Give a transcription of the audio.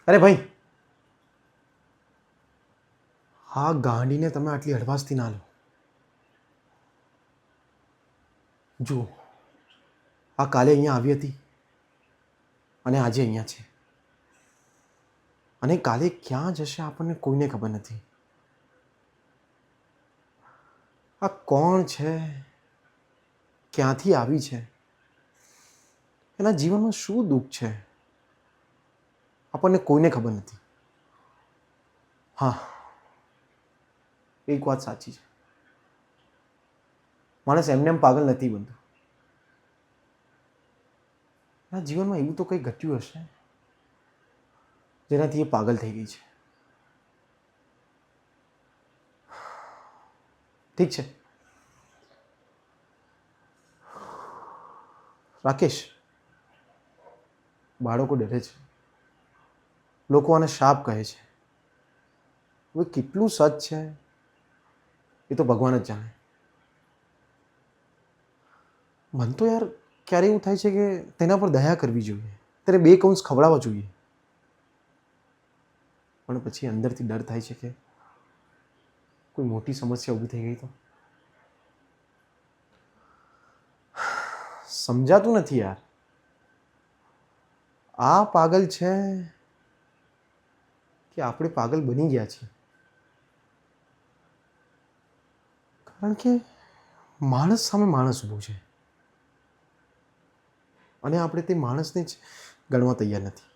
અરે ભાઈ, હા ગાંડીને તમે આટલી હળવાશથી ના લો. જુઓ, આ કાલે અહીંયા આવી હતી અને આજે અહીંયા છે, અને કાલે ક્યાં જશે આપણને કોઈને ખબર નથી. આ કોણ છે, ક્યાંથી આવી છે, એના જીવનમાં શું દુઃખ છે, આપણને કોઈને ખબર નથી. હા, એક વાત સાચી છે, માણસ એમને એમ પાગલ નથી બનતો. એના જીવનમાં એવું તો કંઈ ઘટ્યું હશે જેનાથી એ પાગલ થઈ ગઈ છે. ઠીક છે રાકેશ, બાળકો ડરે છે, લોકો આને શાપ કહે છે. હવે કેટલું સચ છે એ તો ભગવાન જ જાણે. મન તો યાર ક્યારે એવું થાય છે કે તેના પર દયા કરવી જોઈએ, તેને 2 કૌંસ ખવડાવવા જોઈએ, પણ પછી અંદરથી ડર થાય છે કે કોઈ મોટી સમસ્યા ઊભી થઈ ગઈ તો. સમજાતું નથી યાર, આ પાગલ છે કે આપણે પાગલ બની ગયા છીએ. કારણ કે માણસ સામે માણસ ઊભો છે અને આપણે તે માણસને જ ગણવા તૈયાર નથી.